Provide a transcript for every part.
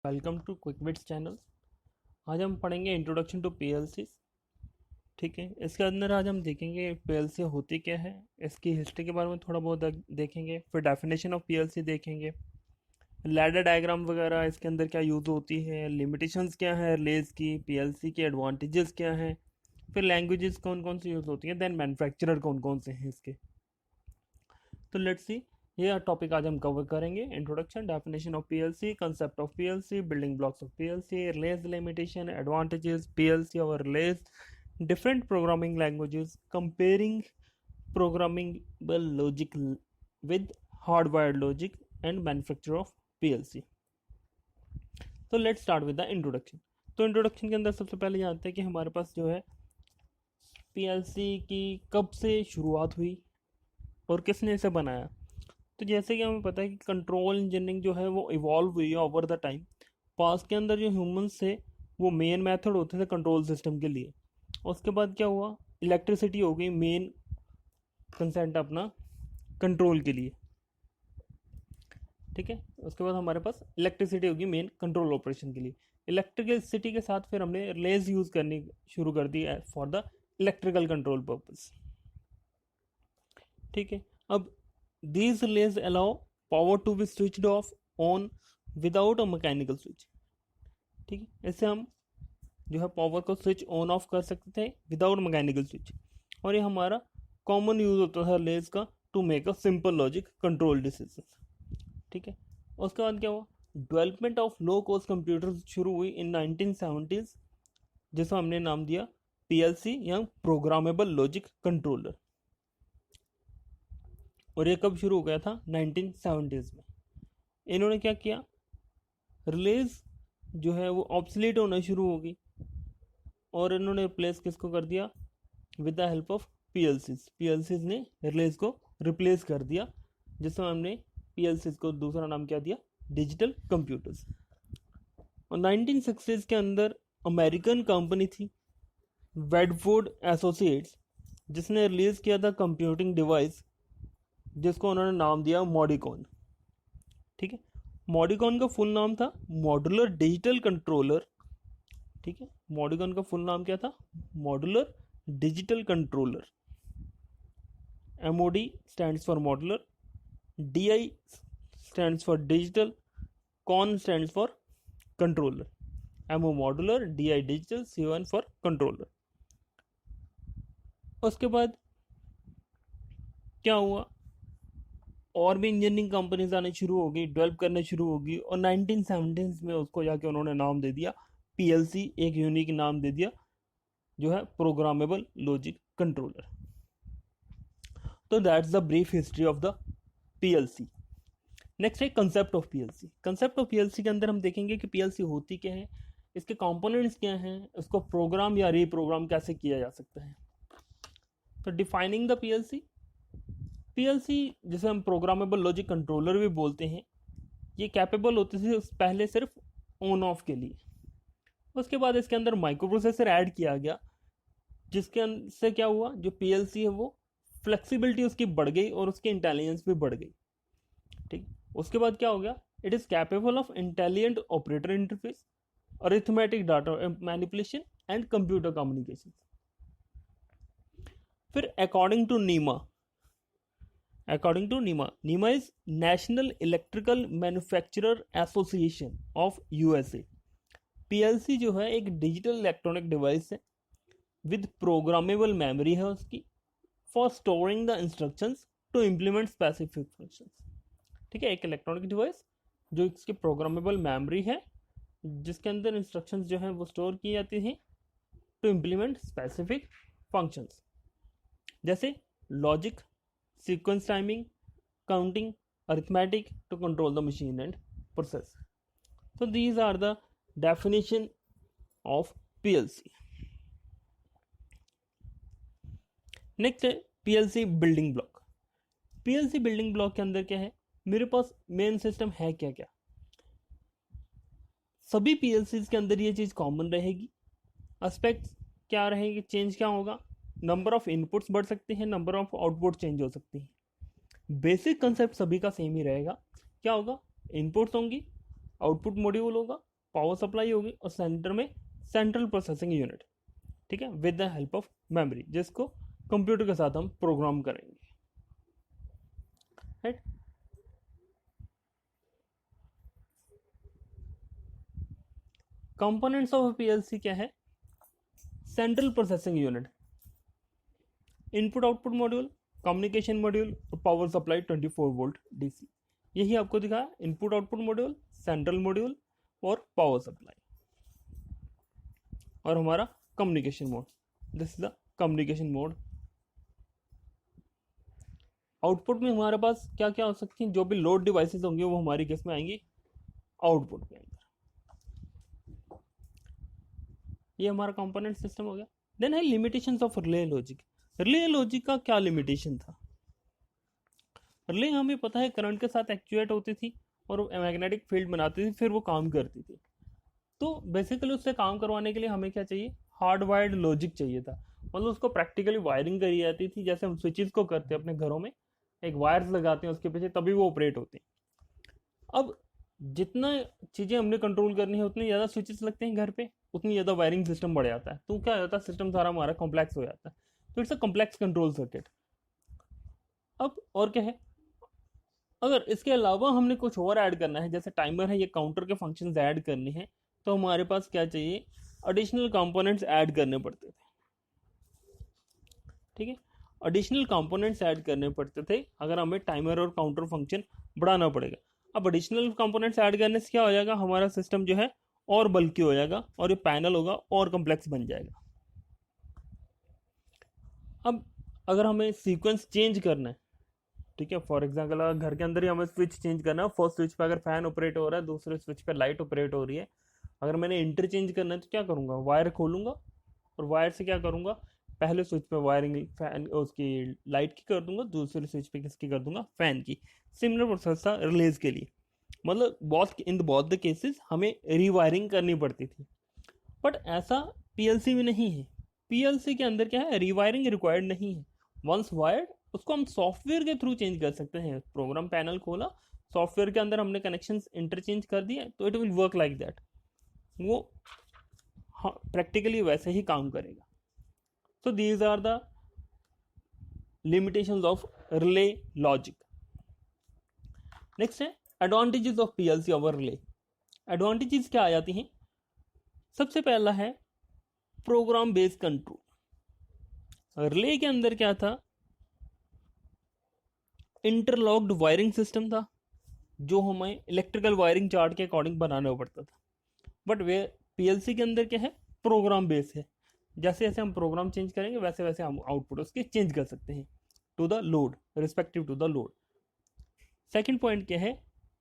Welcome to quick bits channel. आज हम पढ़ेंगे इंट्रोडक्शन टू पीएलसी। ठीक है, इसके अंदर आज हम देखेंगे पीएलसी होती क्या है, इसकी हिस्ट्री के बारे में थोड़ा बहुत देखेंगे, फिर डेफिनेशन ऑफ पीएलसी देखेंगे, लैडर डायग्राम वगैरह इसके अंदर क्या यूज़ होती है, लिमिटेशंस क्या है रिलेज की, पीएलसी के एडवांटेजेस क्या हैं, फिर लैंग्वेजेस कौन कौन सी यूज़ होती हैं, देन मैन्युफैक्चरर कौन कौन से हैं इसके। तो लेट्स सी, ये टॉपिक आज हम कवर करेंगे। Introduction, definition of PLC, concept of PLC, building blocks of PLC, relays limitation, advantages PLC और relays, different programming languages, comparing programming logic with hardwired logic and manufacture of PLC. तो let's start with the introduction. तो introduction के अंदर सबसे पहले जानते हैं कि हमारे पास जो है पीएलसी की कब से शुरुआत हुई और किसने इसे बनाया। तो जैसे कि हमें पता है कि कंट्रोल इंजीनियरिंग जो है वो इवॉल्व हुई है ओवर द टाइम। पास्ट के अंदर जो ह्यूमंस थे वो मेन मेथड होते थे कंट्रोल सिस्टम के लिए। उसके बाद क्या हुआ, इलेक्ट्रिसिटी हो गई मेन कंसेंट अपना कंट्रोल के लिए। ठीक है, उसके बाद हमारे पास इलेक्ट्रिसिटी होगी मेन कंट्रोल ऑपरेशन के लिए। इलेक्ट्रिसिटी के साथ फिर हमने रिलेज यूज़ करनी शुरू कर दी for the electrical control purpose. ठीक है, अब these relays allow power to be switched off on without a mechanical switch। ठीक है, इससे हम जो है पावर को स्विच ऑन ऑफ कर सकते थे विदाउट मैकेनिकल स्विच। और ये हमारा कॉमन यूज होता था रिलेज का to make a simple logic control decision. ठीक है, उसके बाद क्या हुआ, development of low cost computer शुरू हुई इन 1970s, जिसको हमने नाम दिया पीएलसी या प्रोग्रामेबल लॉजिक कंट्रोलर। और ये कब शुरू हो गया था, 1970s में। इन्होंने क्या किया, रिलेज जो है वो ऑब्सलीट होना शुरू होगी और इन्होंने रिप्लेस किसको कर दिया, विद द हेल्प ऑफ पीएलसीज। पीएलसीज ने रिलेज को रिप्लेस कर दिया, जिसमें हमने पीएलसीज को दूसरा नाम क्या दिया, डिजिटल कंप्यूटर्स। और 1960s के अंदर अमेरिकन कंपनी थी वेडफोर्ड एसोसिएट्स, जिसने रिलीज किया था कंप्यूटिंग डिवाइस जिसको उन्होंने नाम दिया मॉडिकॉन। ठीक है, मॉडिकॉन का फुल नाम था मॉड्यूलर डिजिटल कंट्रोलर। ठीक है, मॉडिकॉन का फुल नाम क्या था, modular digital controller. M O D stands for modular, D I stands for digital, con stands for controller. M O modular, D I digital, C O N for controller. उसके बाद क्या हुआ, और भी इंजीनियरिंग कंपनीज आने शुरू हो गई, डेवलप करने शुरू होगी, और 1970s में उसको जाके उन्होंने नाम दे दिया पीएलसी, एक यूनिक नाम दे दिया जो है प्रोग्रामेबल लॉजिक कंट्रोलर। तो that's the brief history of the PLC. Next है concept of PLC. Concept of PLC के अंदर हम देखेंगे कि पीएलसी होती क्या है, इसके कंपोनेंट्स क्या हैं, इसको प्रोग्राम या रीप्रोग्राम कैसे किया जा सकता है। तो डिफाइनिंग द पीएलसी, पीएलसी जिसे हम प्रोग्रामेबल लॉजिक कंट्रोलर भी बोलते हैं, ये कैपेबल होते थे पहले सिर्फ ऑन ऑफ के लिए। उसके बाद इसके अंदर माइक्रो प्रोसेसर ऐड किया गया, जिसके से क्या हुआ, जो पीएलसी है वो फ्लेक्सिबिलिटी उसकी बढ़ गई और उसकी इंटेलिजेंस भी बढ़ गई। ठीक, उसके बाद क्या हो गया, it is capable of intelligent operator interface, arithmetic data manipulation and computer communication. फिर according to NEMA, according to NEMA is National Electrical Manufacturer Association of USA। PLC जो है एक डिजिटल इलेक्ट्रॉनिक डिवाइस है विद प्रोग्रामेबल मेमोरी है उसकी, for storing the instructions to implement specific functions. ठीक है, एक इलेक्ट्रॉनिक डिवाइस जो इसकी प्रोग्रामेबल मेमोरी है, जिसके अंदर इंस्ट्रक्शंस जो हैं वो स्टोर की जाती हैं टू इम्प्लीमेंट स्पेसिफिक फंक्शंस, जैसे logic, sequence timing, counting, arithmetic to control the machine and process. So these are the definition of PLC. Next है PLC building block. PLC building block के अंदर क्या है, मेरे पास मेन सिस्टम है क्या क्या, सभी PLCs के अंदर ये चीज़ कॉमन रहेगी। एस्पेक्ट्स क्या रहेंगे, चेंज क्या होगा, नंबर ऑफ इनपुट्स बढ़ सकते हैं, नंबर ऑफ आउटपुट चेंज हो सकती है। बेसिक कंसेप्ट सभी का सेम ही रहेगा। क्या होगा, इनपुट्स होंगी, आउटपुट मॉड्यूल होगा, पावर सप्लाई होगी और सेंटर में सेंट्रल प्रोसेसिंग यूनिट, ठीक है, with the help of memory, जिसको कंप्यूटर के साथ हम प्रोग्राम करेंगे, राइट। कंपोनेंट्स ऑफ पीएलसी क्या है? Central processing unit, input output module, communication module और पावर सप्लाई 24 वोल्ट डीसी। यही आपको दिखा, input output module, central module और पावर सप्लाई, और हमारा communication mode, this is the communication mode. Output में हमारे पास क्या क्या हो सकती हैं? जो भी लोड डिवाइसेस होंगे वो हमारी किस में आएंगी? आउटपुट के अंदर। ये हमारा कंपोनेंट सिस्टम हो गया। देन है limitations of relay logic. Relay logic का क्या लिमिटेशन था? रिले हमें पता है करंट के साथ एक्चुएट होती थी और मैग्नेटिक फील्ड बनाती थी, फिर वो काम करती थी। तो बेसिकली उससे काम करवाने के लिए हमें क्या चाहिए? हार्ड वायर्ड लॉजिक चाहिए था, मतलब उसको प्रैक्टिकली वायरिंग करी जाती थी, जैसे हम स्विचेस को करते हैं अपने घरों में, एक वायर्स लगाते हैं उसके पीछे, तभी वो ऑपरेट होते हैं। अब जितना चीज़ें हमने कंट्रोल करनी है उतनी ज़्यादा स्विचेस लगते हैं घर पे, उतनी ज़्यादा वायरिंग सिस्टम बढ़ जाता है, तो क्या हो जाता है? सिस्टम सारा हमारा कॉम्प्लेक्स हो जाता है। तो it's a complex control circuit. अब और क्या है, अगर इसके अलावा हमने कुछ और ऐड करना है, जैसे टाइमर है, ये काउंटर के फंक्शंस ऐड करने हैं, तो हमारे पास क्या चाहिए? एडिशनल कंपोनेंट्स ऐड करने पड़ते थे, ठीक है, एडिशनल कंपोनेंट्स ऐड करने पड़ते थे अगर हमें टाइमर और काउंटर फंक्शन बढ़ाना पड़ेगा। अब एडिशनल कंपोनेंट्स ऐड करने से क्या हो जाएगा? हमारा सिस्टम जो है और बल्कि हो जाएगा और ये पैनल होगा और कॉम्प्लेक्स बन जाएगा। अब अगर हमें सीक्वेंस चेंज करना है, ठीक है, फॉर एग्जाम्पल अगर घर के अंदर ही हमें स्विच चेंज करना है, फर्स्ट स्विच पे अगर फैन ऑपरेट हो रहा है, दूसरे स्विच पे लाइट ऑपरेट हो रही है, अगर मैंने इंटरचेंज करना है तो क्या करूँगा? वायर खोलूंगा और वायर से क्या करूँगा? पहले स्विच पे वायरिंग फैन उसकी लाइट की कर दूंगा, दूसरे स्विच पे किसकी कर दूंगा? फैन की। सिमिलर प्रोसेस था रिलेज के लिए, मतलब बहुत इन बोथ द केसेस हमें रीवायरिंग करनी पड़ती थी। बट ऐसा पीएलसी में नहीं है। पीएलसी के अंदर क्या है? रीवायरिंग रिक्वायर्ड नहीं है। वंस वायर्ड उसको हम सॉफ्टवेयर के थ्रू चेंज कर सकते हैं। प्रोग्राम पैनल खोला, सॉफ्टवेयर के अंदर हमने कनेक्शंस इंटरचेंज कर दिए, तो it will work like that. वो हाँ प्रैक्टिकली वैसे ही काम करेगा। So these are the limitations of relay logic. Next है advantages of PLC over relay. Advantages क्या आ जाती हैं? सबसे पहला है प्रोग्राम बेस्ड कंट्रोल। रिले के अंदर क्या था? इंटरलॉक्ड वायरिंग सिस्टम था, जो हमें इलेक्ट्रिकल वायरिंग चार्ट के अकॉर्डिंग बनाना पड़ता था। बट वे पीएलसी के अंदर क्या है? प्रोग्राम बेस्ड है। जैसे जैसे हम प्रोग्राम चेंज करेंगे वैसे वैसे हम आउटपुट उसके चेंज कर सकते हैं to the load, respective to the load. Second point क्या है?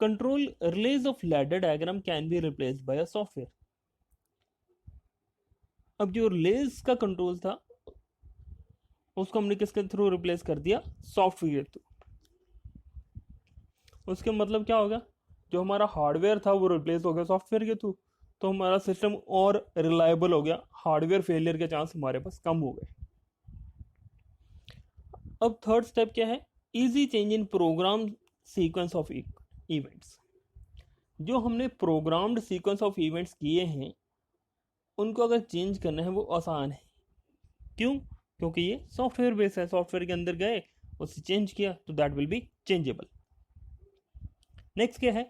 Control relays of ladder diagram can be replaced by a software. अब जो रिलेज का कंट्रोल था उसको हमने किसके थ्रू रिप्लेस कर दिया? Software through. उसके मतलब क्या होगा? जो हमारा हार्डवेयर था वो रिप्लेस हो गया सॉफ्टवेयर के थ्रू, तो हमारा सिस्टम और रिलायबल हो गया, हार्डवेयर फेलियर के चांस हमारे पास कम हो गए। अब थर्ड स्टेप क्या है? Easy change in program sequence of events. जो हमने प्रोग्राम्ड सीक्वेंस ऑफ इवेंट्स किए हैं उनको अगर चेंज करना है वो आसान है। क्यों? क्योंकि ये सॉफ्टवेयर बेस्ड है, सॉफ्टवेयर के अंदर गए उसे चेंज किया तो that will be changeable. Next क्या है?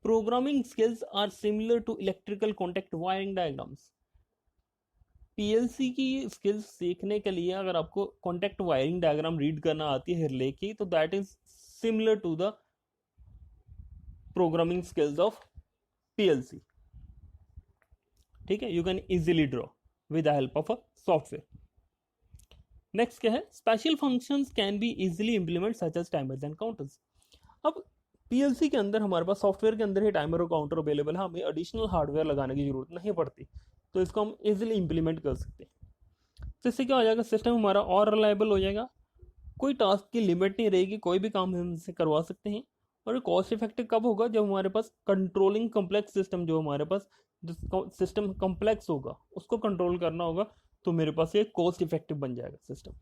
Programming skills are similar to electrical contact wiring diagrams. PLC की स्किल्स सीखने के लिए अगर आपको कॉन्टैक्ट वायरिंग डायग्राम रीड करना आती है रिले की, तो that is similar to the programming skills of PLC. ठीक है, you can easily draw with the help of a software. Next क्या है? Special functions can be easily implement such as timers and counters. अब PLC के अंदर हमारे पास software के अंदर ही टाइमर और काउंटर अवेलेबल है, हमें एडिशनल हार्डवेयर लगाने की जरूरत नहीं पड़ती, तो इसको हम इजीली इंप्लीमेंट कर सकते हैं। तो इससे क्या हो जाएगा? सिस्टम हमारा और रिलायबल हो जाएगा, कोई टास्क की लिमिट नहीं रहेगी, कोई भी काम हम इससे करवा सकते हैं। और कॉस्ट इफेक्टिव कब होगा? जब हमारे पास कंट्रोलिंग कॉम्प्लेक्स सिस्टम, जो हमारे पास जो सिस्टम कॉम्प्लेक्स होगा उसको कंट्रोल करना होगा, तो मेरे पास ये कॉस्ट इफेक्टिव बन जाएगा सिस्टम।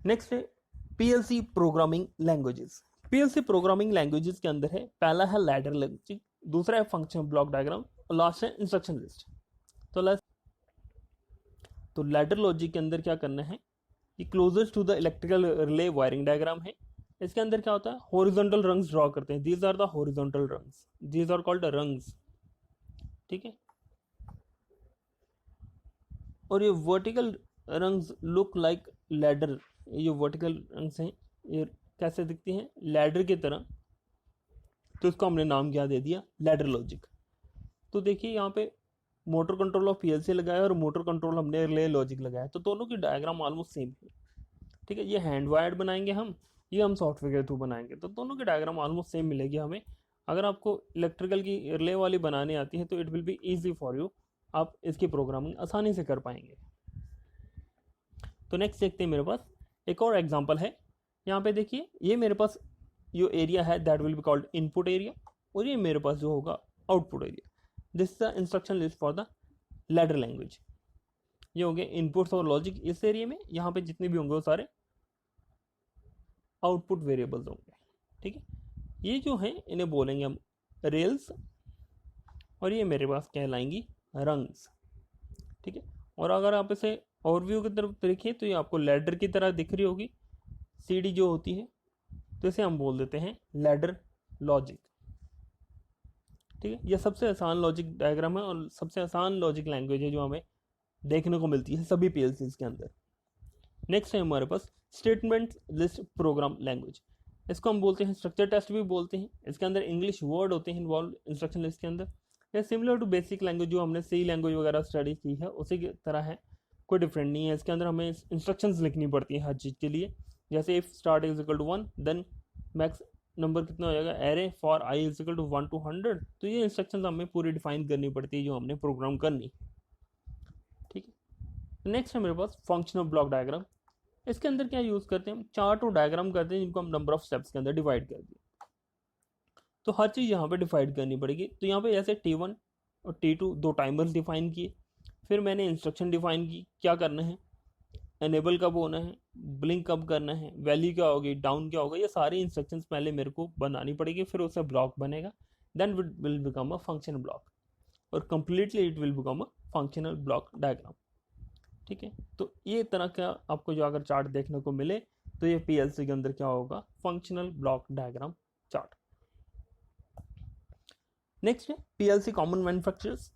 नेक्स्ट है PLC programming languages. PLC programming languages के अंदर है, पहला है लैडर लॉजिक, दूसरा है फंक्शनल ब्लॉक डायग्राम और लास्ट है इंस्ट्रक्शन लिस्ट। तो लैडर लॉजिक के अंदर क्या करना है, ये closest to the electrical relay wiring diagram है। इसके अंदर क्या होता है, हॉरिजॉन्टल रंग्स ड्रॉ करते हैं, these are the horizontal rungs, these are called rungs, ठीक है। और ये vertical rungs look like ladder, ये वर्टिकल रंग्स हैं ये कैसे दिखती हैं, लैडर की तरह, तो इसको हमने नाम क्या दे दिया, लैडर लॉजिक। तो देखिए यहाँ पे मोटर कंट्रोल ऑफ पीएलसी लगाया और मोटर कंट्रोल हमने रिले लॉजिक लगाया, तो दोनों की डायग्राम ऑलमोस्ट सेम है, ठीक है। ये हैंड वायर्ड बनाएंगे हम, ये हम सॉफ्टवेयर के थ्रू बनाएंगे, तो दोनों की डायग्राम ऑलमोस्ट सेम मिलेगी हमें। अगर आपको इलेक्ट्रिकल की रिले वाली बनानी आती है तो it will be easy for you, आप इसकी प्रोग्रामिंग आसानी से कर पाएंगे। तो नेक्स्ट देखते हैं, मेरे पास एक और एग्जांपल है। यहाँ पे देखिए, ये मेरे पास जो एरिया है that will be called input area, और ये मेरे पास जो होगा output area. This is the instruction list for the ladder language. ये हो गए इनपुट्स और लॉजिक इस एरिया में, यहाँ पे जितने भी होंगे वो सारे आउटपुट वेरिएबल्स होंगे, ठीक है। ये जो हैं इन्हें बोलेंगे हम रेल्स, और ये मेरे पास कहलाएंगी रंग्स, ठीक है। और अगर आप इसे ओवरव्यू की तरफ देखिए तो ये आपको लैडर की तरह दिख रही होगी, सीडी जो होती है, तो इसे हम बोल देते हैं लैडर लॉजिक, ठीक है। यह सबसे आसान लॉजिक डायग्राम है और सबसे आसान लॉजिक लैंग्वेज है जो हमें देखने को मिलती है सभी पीएलसीज के अंदर। नेक्स्ट है हमारे पास स्टेटमेंट लिस्ट प्रोग्राम लैंग्वेज, इसको हम बोलते हैं स्ट्रक्चर टेस्ट भी बोलते हैं। इसके अंदर इंग्लिश वर्ड होते हैं इन्वॉल्व इंस्ट्रक्शन लिस्ट के अंदर। ये सिमिलर टू बेसिक लैंग्वेज जो हमने सी लैंग्वेज वगैरह स्टडी की है उसी की तरह है, कोई डिफरेंट नहीं है। इसके अंदर हमें इंस्ट्रक्शंस लिखनी पड़ती है हर चीज़ के लिए, जैसे if start is equal to 1 then max number कितना हो जाएगा, array for i is equal to 1 to 100। तो ये इंस्ट्रक्शंस हमें पूरी डिफाइन करनी पड़ती है जो हमने प्रोग्राम करनी, ठीक है। नेक्स्ट है मेरे पास फंक्शनल ब्लॉक डायग्राम। इसके अंदर क्या यूज़ करते हैं हम, चार्ट और डायग्राम करते हैं जिनको हम नंबर ऑफ स्टेप्स के अंदर डिवाइड कर दिए। तो हर चीज़ यहाँ पे डिवाइड करनी पड़ेगी। तो यहाँ पे जैसे T1 और T2 दो टाइमर्स डिफाइन किए, फिर मैंने इंस्ट्रक्शन डिफाइन की क्या करना है, एनेबल कब होना है, ब्लिंक कब करना है, वैल्यू क्या होगी, डाउन क्या होगा, ये सारी इंस्ट्रक्शंस पहले मेरे को बनानी पड़ेगी, फिर उससे ब्लॉक बनेगा, then it will become a function block, और completely it will become a functional block diagram, ठीक है। तो ये तरह का आपको जो अगर चार्ट देखने को मिले तो ये पीएलसी के अंदर क्या होगा, functional block diagram chart. Next है पीएलसी कॉमन मैन्युफैक्चरर्स।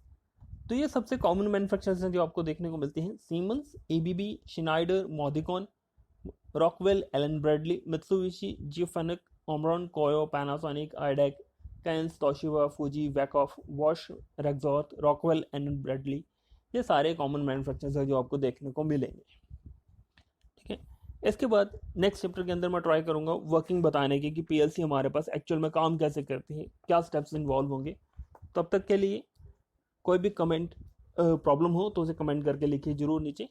तो ये सबसे कॉमन मैन्युफैक्चरर्स हैं जो आपको देखने को मिलती हैं, Siemens, ABB, Schneider, Modicon, Rockwell, Allen Bradley, Mitsubishi, GE Fanuc, Omron, Koyo, Panasonic, IDEC, Keyence, Toshiba, Fuji, Beckhoff, वॉश, रेक्सॉर्ट, रॉकवेल, एलन ब्रैडली, ये सारे कॉमन मैन्युफैक्चरर्स हैं जो आपको देखने को मिलेंगे, ठीक है। इसके बाद नेक्स्ट चैप्टर के अंदर मैं ट्राई करूंगा वर्किंग बताने की कि पीएलसी हमारे पास एक्चुअल में काम कैसे करती है, क्या स्टेप्स इन्वॉल्व होंगे। तब तक के लिए कोई भी कमेंट प्रॉब्लम हो तो उसे कमेंट करके लिखिए जरूर नीचे।